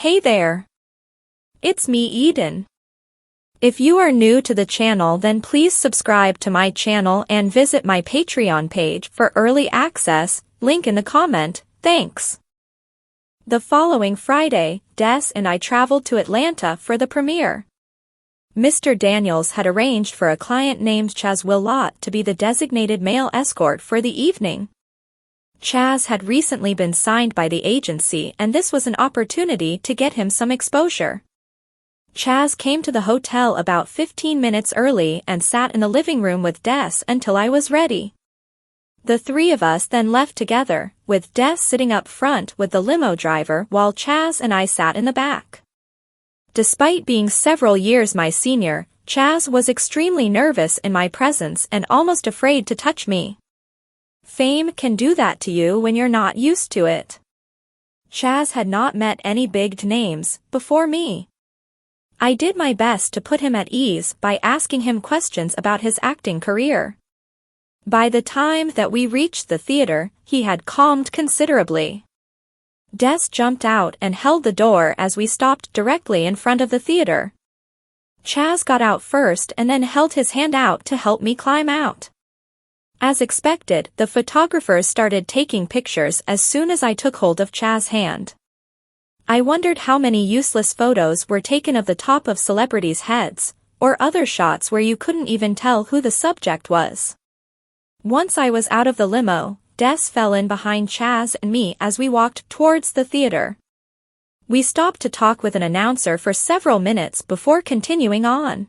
Hey there! It's me, Eden. If you are new to the channel, then please subscribe to my channel and visit my Patreon page for early access, link in the comment, thanks. The following Friday, Des and I traveled to Atlanta for the premiere. Mr. Daniels had arranged for a client named Chaz Willott to be the designated male escort for the evening. Chaz had recently been signed by the agency, and this was an opportunity to get him some exposure. Chaz came to the hotel about 15 minutes early and sat in the living room with Des until I was ready. The three of us then left together, with Des sitting up front with the limo driver while Chaz and I sat in the back. Despite being several years my senior, Chaz was extremely nervous in my presence and almost afraid to touch me. Fame can do that to you when you're not used to it. Chaz had not met any big names before me. I did my best to put him at ease by asking him questions about his acting career. By the time that we reached the theater, he had calmed considerably. Des jumped out and held the door as we stopped directly in front of the theater. Chaz got out first and then held his hand out to help me climb out. As expected, the photographers started taking pictures as soon as I took hold of Chaz's hand. I wondered how many useless photos were taken of the top of celebrities' heads, or other shots where you couldn't even tell who the subject was. Once I was out of the limo, Des fell in behind Chaz and me as we walked towards the theater. We stopped to talk with an announcer for several minutes before continuing on.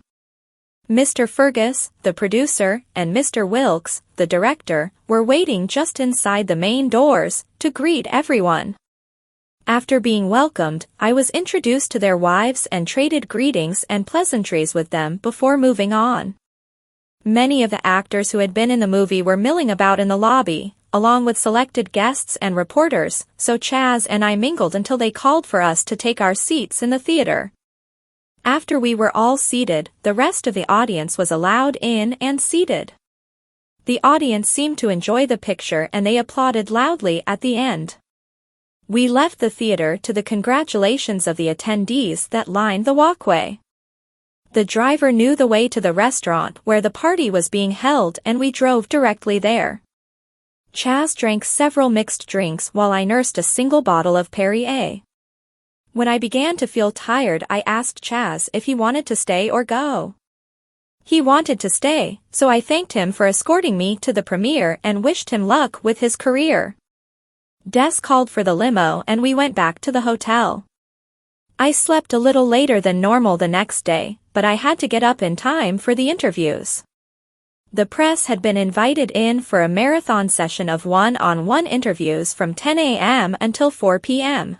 Mr. Fergus, the producer, and Mr. Wilkes, the director, were waiting just inside the main doors to greet everyone. After being welcomed, I was introduced to their wives and traded greetings and pleasantries with them before moving on. Many of the actors who had been in the movie were milling about in the lobby, along with selected guests and reporters, so Chaz and I mingled until they called for us to take our seats in the theater. After we were all seated, the rest of the audience was allowed in and seated. The audience seemed to enjoy the picture and they applauded loudly at the end. We left the theater to the congratulations of the attendees that lined the walkway. The driver knew the way to the restaurant where the party was being held and we drove directly there. Chaz drank several mixed drinks while I nursed a single bottle of Perrier. When I began to feel tired, I asked Chaz if he wanted to stay or go. He wanted to stay, so I thanked him for escorting me to the premiere and wished him luck with his career. Des called for the limo and we went back to the hotel. I slept a little later than normal the next day, but I had to get up in time for the interviews. The press had been invited in for a marathon session of one-on-one interviews from 10 a.m. until 4 p.m.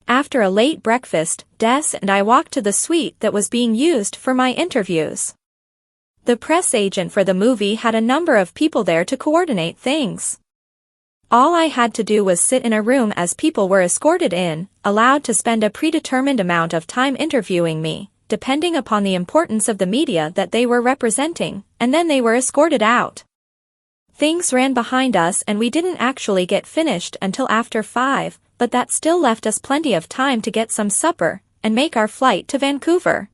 After a late breakfast, Des and I walked to the suite that was being used for my interviews. The press agent for the movie had a number of people there to coordinate things. All I had to do was sit in a room as people were escorted in, allowed to spend a predetermined amount of time interviewing me, depending upon the importance of the media that they were representing, and then they were escorted out. Things ran behind us and we didn't actually get finished until after 5, but that still left us plenty of time to get some supper and make our flight to Vancouver.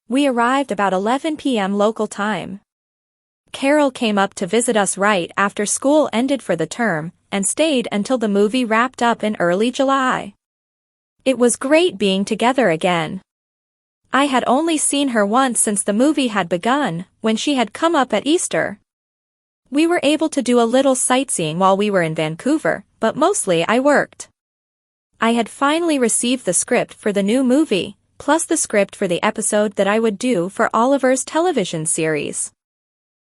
We arrived about 11 p.m. local time. Carol came up to visit us right after school ended for the term, and stayed until the movie wrapped up in early July. It was great being together again. I had only seen her once since the movie had begun, when she had come up at Easter. We were able to do a little sightseeing while we were in Vancouver, but mostly I worked. I had finally received the script for the new movie, plus the script for the episode that I would do for Oliver's television series.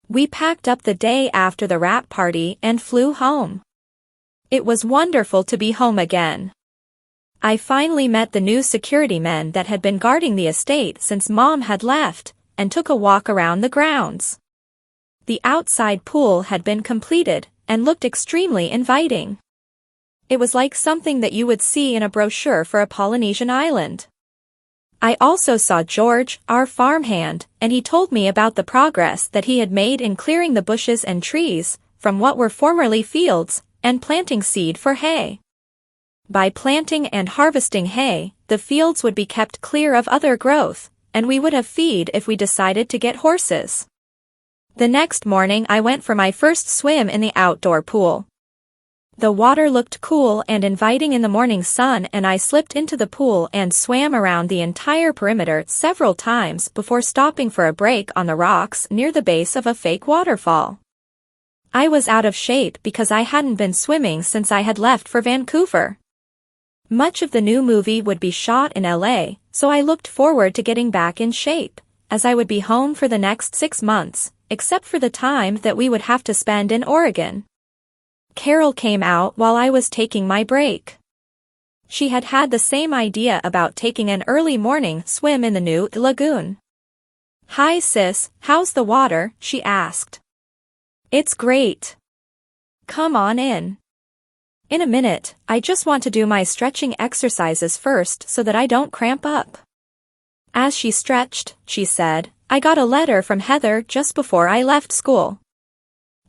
We packed up the day after the wrap party and flew home. It was wonderful to be home again. I finally met the new security men that had been guarding the estate since Mom had left, and took a walk around the grounds. The outside pool had been completed, and looked extremely inviting. It was like something that you would see in a brochure for a Polynesian island. I also saw George, our farmhand, and he told me about the progress that he had made in clearing the bushes and trees, from what were formerly fields, and planting seed for hay. By planting and harvesting hay, the fields would be kept clear of other growth, and we would have feed if we decided to get horses. The next morning I went for my first swim in the outdoor pool. The water looked cool and inviting in the morning sun, and I slipped into the pool and swam around the entire perimeter several times before stopping for a break on the rocks near the base of a fake waterfall. I was out of shape because I hadn't been swimming since I had left for Vancouver. Much of the new movie would be shot in LA, so I looked forward to getting back in shape, as I would be home for the next 6 months, except for the time that we would have to spend in Oregon. Carol came out while I was taking my break. She had had the same idea about taking an early morning swim in the new lagoon. "Hi sis, how's the water?" she asked. "It's great. Come on in." "In a minute, I just want to do my stretching exercises first so that I don't cramp up." As she stretched, she said, "I got a letter from Heather just before I left school.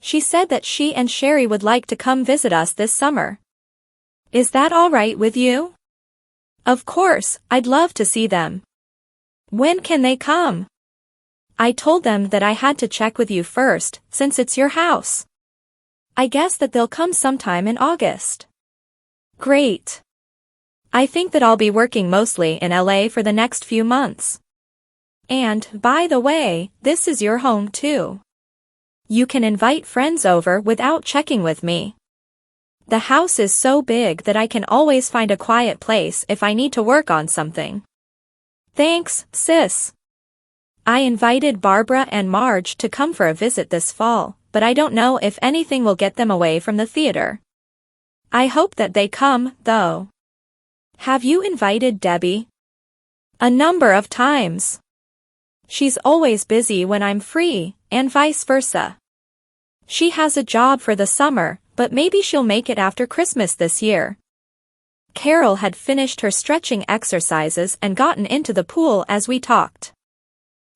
She said that she and Sherry would like to come visit us this summer. Is that all right with you?" "Of course, I'd love to see them." "When can they come?" "I told them that I had to check with you first, since it's your house. I guess that they'll come sometime in August." "Great. I think that I'll be working mostly in LA for the next few months. And, by the way, this is your home too. You can invite friends over without checking with me. The house is so big that I can always find a quiet place if I need to work on something." "Thanks, sis." I invited Barbara and Marge to come for a visit this fall, but I don't know if anything will get them away from the theater. I hope that they come, though. "Have you invited Debbie?" "A number of times. She's always busy when I'm free, and vice versa. She has a job for the summer, but maybe she'll make it after Christmas this year." Carol had finished her stretching exercises and gotten into the pool as we talked.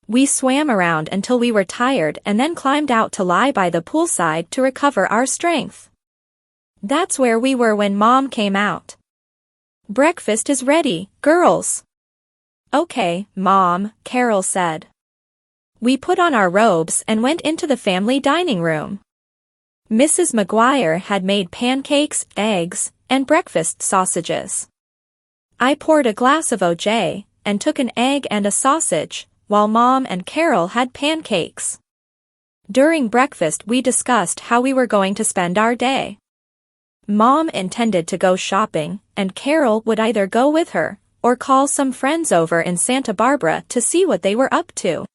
We swam around until we were tired and then climbed out to lie by the poolside to recover our strength. That's where we were when Mom came out. "Breakfast is ready, girls." "Okay, Mom," Carol said. We put on our robes and went into the family dining room. Mrs. McGuire had made pancakes, eggs, and breakfast sausages. I poured a glass of OJ, and took an egg and a sausage, while Mom and Carol had pancakes. During breakfast we discussed how we were going to spend our day. Mom intended to go shopping, and Carol would either go with her, or call some friends over in Santa Barbara to see what they were up to.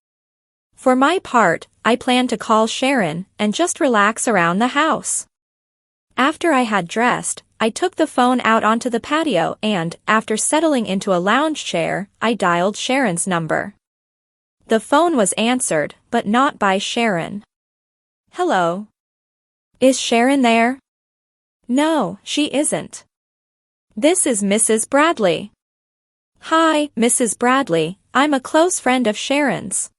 For my part, I planned to call Sharon and just relax around the house. After I had dressed, I took the phone out onto the patio and, after settling into a lounge chair, I dialed Sharon's number. The phone was answered, but not by Sharon. "Hello. Is Sharon there?" "No, she isn't. This is Mrs. Bradley." "Hi, Mrs. Bradley, I'm a close friend of Sharon's.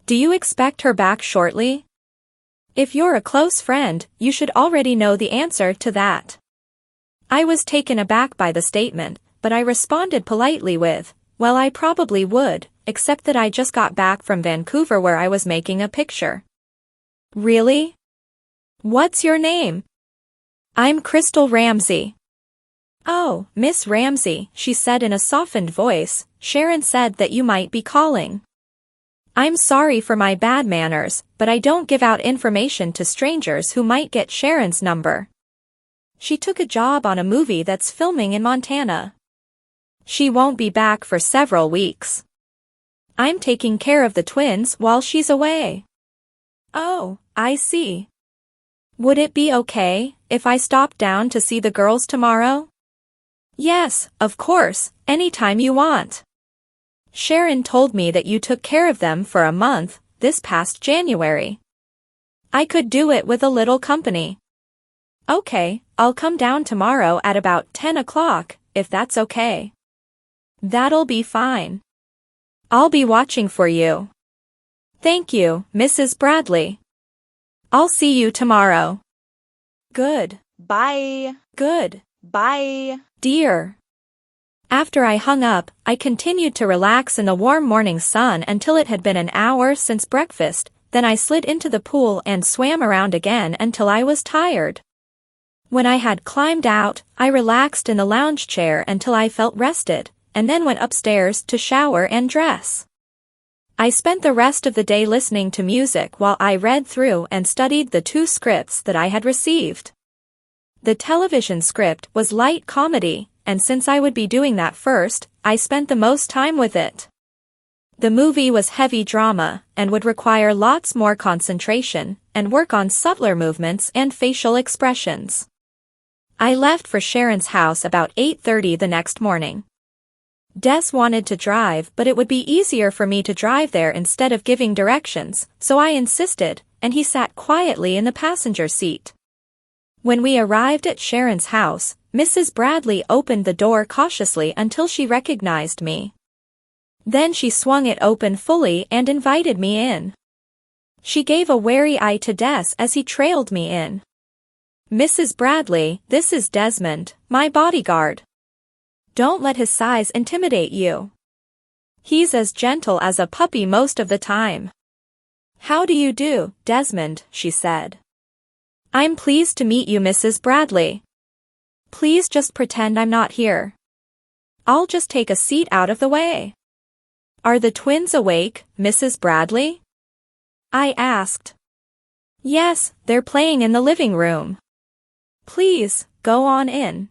Do you expect her back shortly?" "If you're a close friend, you should already know the answer to that." I was taken aback by the statement, but I responded politely with, "Well, I probably would, except that I just got back from Vancouver where I was making a picture." "Really? What's your name?" "I'm Crystal Ramsey." "Oh, Miss Ramsey," she said in a softened voice, "Sharon said that you might be calling. I'm sorry for my bad manners, but I don't give out information to strangers who might get Sharon's number. She took a job on a movie that's filming in Montana. She won't be back for several weeks. I'm taking care of the twins while she's away." "Oh, I see. Would it be okay if I stopped down to see the girls tomorrow?" "Yes, of course, anytime you want. Sharon told me that you took care of them for a month, this past January. I could do it with a little company." "Okay, I'll come down tomorrow at about 10 o'clock, if that's okay." "That'll be fine. I'll be watching for you." "Thank you, Mrs. Bradley. I'll see you tomorrow." "Good. Bye. Good. Bye. Dear." After I hung up, I continued to relax in the warm morning sun until it had been an hour since breakfast, then I slid into the pool and swam around again until I was tired. When I had climbed out, I relaxed in the lounge chair until I felt rested, and then went upstairs to shower and dress. I spent the rest of the day listening to music while I read through and studied the 2 scripts that I had received. The television script was light comedy, and since I would be doing that first, I spent the most time with it. The movie was heavy drama, and would require lots more concentration, and work on subtler movements and facial expressions. I left for Sharon's house about 8:30 the next morning. Des wanted to drive, but it would be easier for me to drive there instead of giving directions, so I insisted, and he sat quietly in the passenger seat. When we arrived at Sharon's house, Mrs. Bradley opened the door cautiously until she recognized me. Then she swung it open fully and invited me in. She gave a wary eye to Des as he trailed me in. "Mrs. Bradley, this is Desmond, my bodyguard. Don't let his size intimidate you. He's as gentle as a puppy most of the time." "How do you do, Desmond?" she said. "I'm pleased to meet you, Mrs. Bradley. Please just pretend I'm not here. I'll just take a seat out of the way." "Are the twins awake, Mrs. Bradley?" I asked. "Yes, they're playing in the living room." "Please, go on in."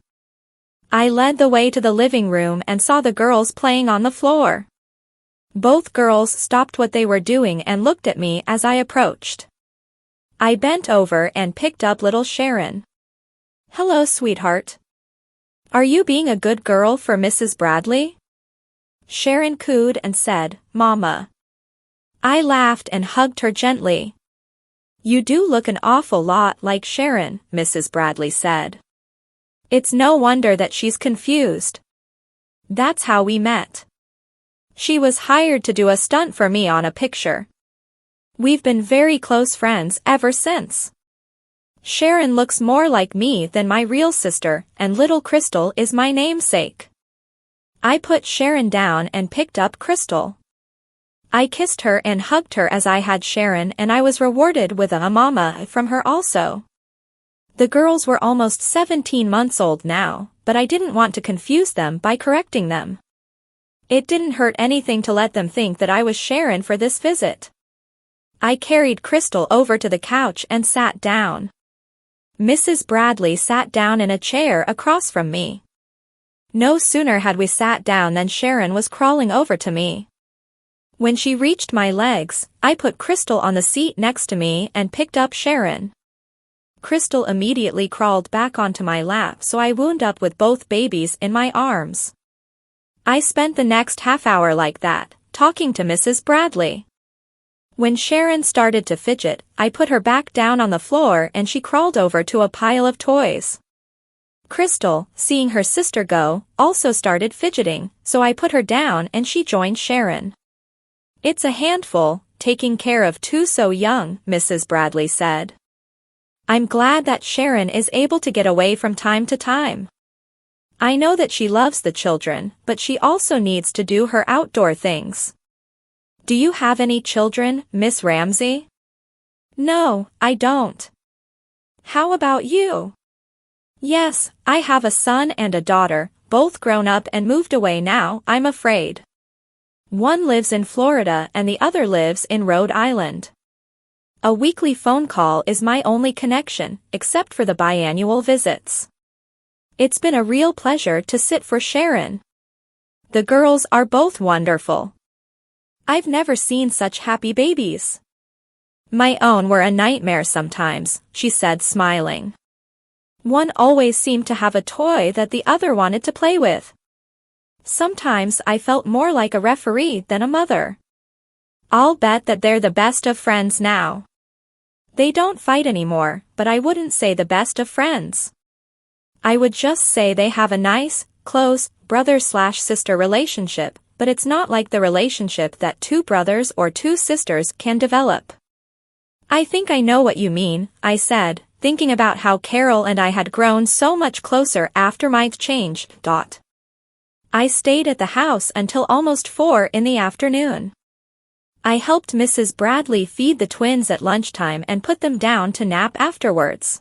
I led the way to the living room and saw the girls playing on the floor. Both girls stopped what they were doing and looked at me as I approached. I bent over and picked up little Sharon. "Hello, sweetheart. Are you being a good girl for Mrs. Bradley?" Sharon cooed and said, "Mama." I laughed and hugged her gently. "You do look an awful lot like Sharon," Mrs. Bradley said. "It's no wonder that she's confused. That's how we met. She was hired to do a stunt for me on a picture. We've been very close friends ever since. Sharon looks more like me than my real sister, and little Crystal is my namesake." I put Sharon down and picked up Crystal. I kissed her and hugged her as I had Sharon, and I was rewarded with a mama from her also. The girls were almost 17 months old now, but I didn't want to confuse them by correcting them. It didn't hurt anything to let them think that I was Sharon for this visit. I carried Crystal over to the couch and sat down. Mrs. Bradley sat down in a chair across from me. No sooner had we sat down than Sharon was crawling over to me. When she reached my legs, I put Crystal on the seat next to me and picked up Sharon. Crystal immediately crawled back onto my lap, so I wound up with both babies in my arms. I spent the next half hour like that, talking to Mrs. Bradley. When Sharon started to fidget, I put her back down on the floor and she crawled over to a pile of toys. Crystal, seeing her sister go, also started fidgeting, so I put her down and she joined Sharon. "It's a handful, taking care of 2 so young," Mrs. Bradley said. "I'm glad that Sharon is able to get away from time to time. I know that she loves the children, but she also needs to do her outdoor things." "Do you have any children, Miss Ramsey?" "No, I don't." "How about you?" "Yes, I have a son and a daughter, both grown up and moved away now, I'm afraid. One lives in Florida and the other lives in Rhode Island. A weekly phone call is my only connection, except for the biannual visits. It's been a real pleasure to sit for Sharon. The girls are both wonderful. I've never seen such happy babies. My own were a nightmare sometimes," she said, smiling. "One always seemed to have a toy that the other wanted to play with. Sometimes I felt more like a referee than a mother. I'll bet that they're the best of friends now. They don't fight anymore, but I wouldn't say the best of friends. I would just say they have a nice, close, brother/sister relationship, but it's not like the relationship that 2 brothers or 2 sisters can develop." "I think I know what you mean," I said, thinking about how Carol and I had grown so much closer after my change. I stayed at the house until almost 4 in the afternoon. I helped Mrs. Bradley feed the twins at lunchtime and put them down to nap afterwards.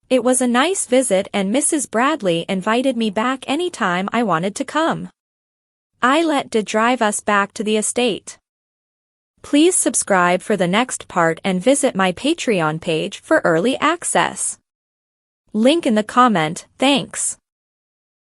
It was a nice visit and Mrs. Bradley invited me back anytime I wanted to come. I let Dad drive us back to the estate. Please subscribe for the next part and visit my Patreon page for early access. Link in the comment. Thanks.